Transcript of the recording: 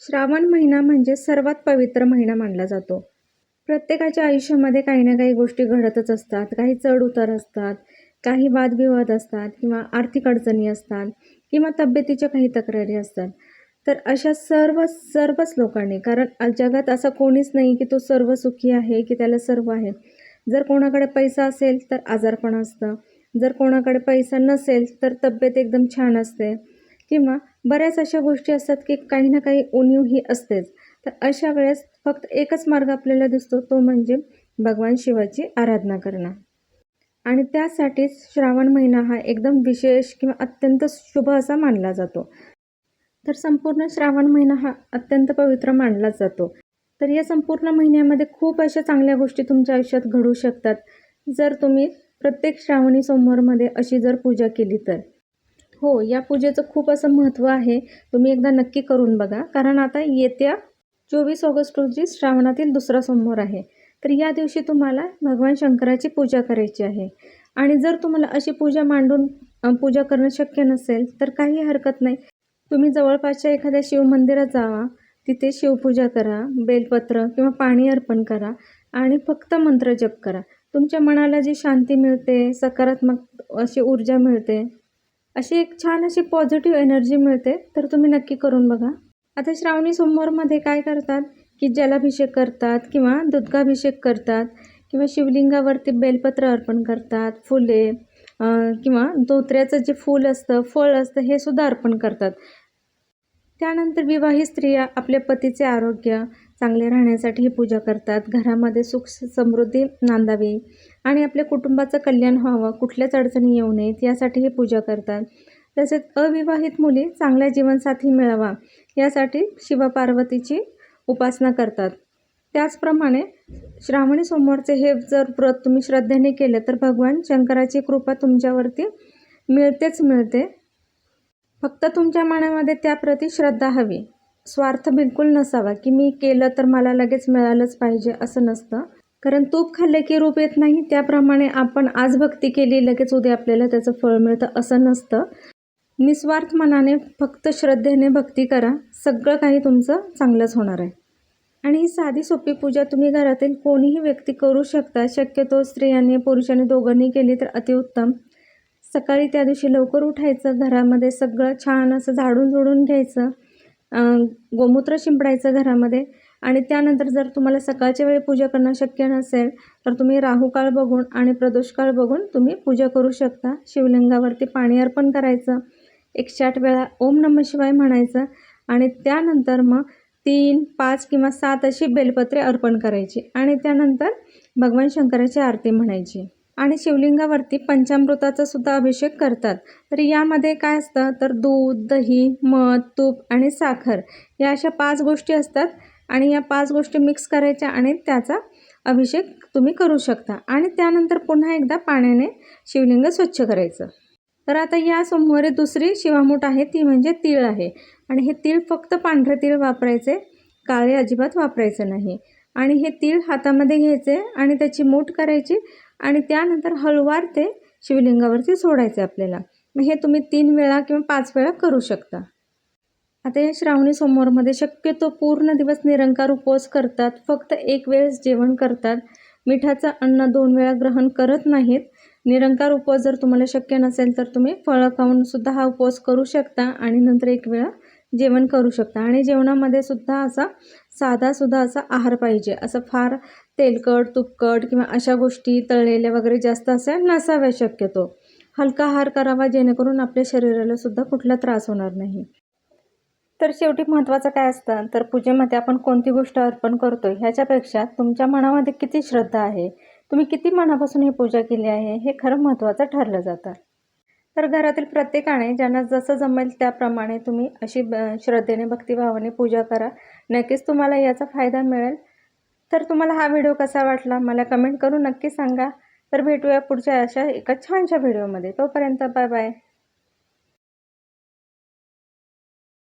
श्रावण महिना म्हणजे सर्वात पवित्र महिना मानला जातो. प्रत्येकाच्या आयुष्यामध्ये काही ना काही गोष्टी घडतच असतात. काही चढ-उतार असतात, काही वादविवाद असतात किंवा आर्थिक अडचणी असतात किंवा तब्येतीच्या काही तक्रारी असतात. तर अशा सर्वच लोकांनी, कारण जगात असं कोणीच नाही की तो सर्व सुखी आहे, की त्याला सर्व आहे. जर कोणाकडे पैसा असेल तर आजारपण असतं, जर कोणाकडे पैसा नसेल तर तब्येत एकदम छान असते किंवा बऱ्याच अशा गोष्टी असतात की काही ना काही उणीव ही असतेच. तर अशा वेळेस फक्त एकच मार्ग आपल्याला दिसतो, तो म्हणजे भगवान शिवाची आराधना करणं. आणि त्यासाठीच श्रावण महिना हा एकदम विशेष किंवा अत्यंत शुभ असा मानला जातो. तर संपूर्ण श्रावण महिना हा अत्यंत पवित्र मानला जातो. तर या संपूर्ण महिन्यामध्ये खूप अशा चांगल्या गोष्टी तुमच्या आयुष्यात घडू शकतात, जर तुम्ही प्रत्येक श्रावणी सोमवारमध्ये अशी जर पूजा केली तर. हो, या पूजेचं खूप असं महत्त्व आहे. तुम्ही एकदा नक्की करून बघा. कारण आता येत्या 24 ऑगस्ट रोजी श्रावणातील दुसरा सोमवार आहे. तर या दिवशी तुम्हाला भगवान शंकराची पूजा करायची आहे. आणि जर तुम्हाला अशी पूजा मांडून पूजा करणं शक्य नसेल तर काही हरकत नाही. तुम्ही जवळपासच्या एखाद्या शिवमंदिरात जावा, तिथे शिवपूजा करा, बेलपत्र किंवा पाणी अर्पण करा आणि फक्त मंत्र जप करा. तुमच्या मनाला जी शांती मिळते, सकारात्मक अशी ऊर्जा मिळते, अशी एक छान अशी पॉझिटिव्ह एनर्जी मिळते. तर तुम्ही नक्की करून बघा. आता श्रावणी सोमवारमध्ये काय करतात की जलाभिषेक करतात किंवा दुधाभिषेक करतात किंवा शिवलिंगावरती बेलपत्र अर्पण करतात, फुले किंवा धोत्र्याचं जे फूल असतं, फळ असतं, हे सुद्धा अर्पण करतात. त्यानंतर विवाहित स्त्रिया आपल्या पतीचे आरोग्य चांगले राहण्यासाठी ही पूजा करतात. घरामध्ये सुख समृद्धी नांदावी आणि आपल्या कुटुंबाचं कल्याण व्हावं, कुठल्याच अडचणी येऊ नयेत यासाठी ही पूजा करतात. तसेच अविवाहित मुली चांगला जीवनसाथी मिळावा यासाठी शिवपार्वतीची उपासना करतात. त्याचप्रमाणे श्रावणी सोमवारचे हे जर व्रत तुम्ही श्रद्धेने केलं तर भगवान शंकराची कृपा तुमच्यावरती मिळतेच मिळते. फक्त तुमच्या मनामध्ये त्याप्रती श्रद्धा हवी. स्वार्थ बिलकुल नसावा की मी केलं तर मला लगेच मिळालंच पाहिजे, असं नसतं. कारण तूप खाल्ले की रूप येत नाही, त्याप्रमाणे आपण आज भक्ती केली लगेच उद्या आपल्याला त्याचं फळ मिळतं असं नसतं. निस्वार्थ मनाने फक्त श्रद्धेने भक्ती करा, सगळं काही तुमचं चांगलंच होणार आहे. आणि ही साधी सोपी पूजा तुम्ही घरातील कोणीही व्यक्ती करू शकता. शक्यतो स्त्रियांनी पुरुषांनी दोघांनी केली तर अतिउत्तम. सकाळी त्या दिवशी लवकर उठायचं, घरामध्ये सगळं छान असं झाडून झुडून घ्यायचं, गोमूत्र शिंपडायचं घरामध्ये. आणि त्यानंतर जर तुम्हाला सकाळच्या वेळी पूजा करणं शक्य नसेल तर तुम्ही राहुकाळ बघून आणि प्रदोषकाळ बघून तुम्ही पूजा करू शकता. शिवलिंगावरती पाणी अर्पण करायचं, 108 वेळा ओम नमः शिवाय म्हणायचं आणि त्यानंतर मग 3, 5 किंवा 7 अशी बेलपत्रे अर्पण करायची आणि त्यानंतर भगवान शंकराची आरती म्हणायची. आणि शिवलिंगावरती पंचामृताचा सुद्धा अभिषेक करतात. तर यामध्ये काय असतं तर दूध, दही, मध, तूप आणि साखर या अशा 5 गोष्टी असतात आणि या 5 गोष्टी मिक्स करायच्या आणि त्याचा अभिषेक तुम्ही करू शकता. आणि त्यानंतर पुन्हा एकदा पाण्याने शिवलिंग स्वच्छ करायचं. तर आता या सोमवारी दुसरी शिवामूठ आहे, ती म्हणजे तीळ आहे. आणि हे तीळ फक्त पांढरे तीळ वापरायचे, काळे अजिबात वापरायचं नाही. आणि हे तीळ हातामध्ये घ्यायचे आणि त्याची मूठ करायची आणि त्यानंतर हळूवार ते शिवलिंगावरती सोडायचे आपल्याला. मग हे तुम्ही 3 वेळा किंवा 5 वेळा करू शकता. आता या श्रावणी सोमवारमध्ये शक्यतो पूर्ण दिवस निरंकार उपवास करतात, फक्त एक वेळेस जेवण करतात, मिठाचं अन्न 2 वेळा ग्रहण करत नाहीत. निरंकार उपवास जर तुम्हाला शक्य नसेल तर तुम्ही फळं खाऊन सुद्धा हा उपवास करू शकता आणि नंतर एक वेळा जेवण करू शकता. आणि जेवणामध्ये सुद्धा असा साधासुद्धा असा आहार पाहिजे, असं फार तेलकट, तुपकट किंवा अशा गोष्टी तळलेल्या वगैरे जास्त अशा नसाव्या. शक्यतो हलका आहार करावा, जेणेकरून आपल्या शरीराला सुद्धा कुठला त्रास होणार नाही. तर शेवटी महत्त्वाचं काय असतं तर पूजेमध्ये आपण कोणती गोष्ट अर्पण करतोय ह्याच्यापेक्षा तुमच्या मनामध्ये किती श्रद्धा आहे, तुम्ही किती मनापासून ही पूजा केली आहे, हे खरं महत्त्वाचं ठरलं जातं. तर घरातील प्रत्येकाने ज्यांना जसं जमेल त्याप्रमाणे तुम्ही अशी श्रद्धेने भक्तिभावाने पूजा करा. नक्कीच तुम्हाला याचा फायदा मिळेल. तर तुम्हाला हा व्हिडिओ कसा वाटला मला कमेंट करून नक्की सांगा. तर भेटूया पुढच्या अशा एका छानशा व्हिडिओमध्ये. तोपर्यंत बाय बाय.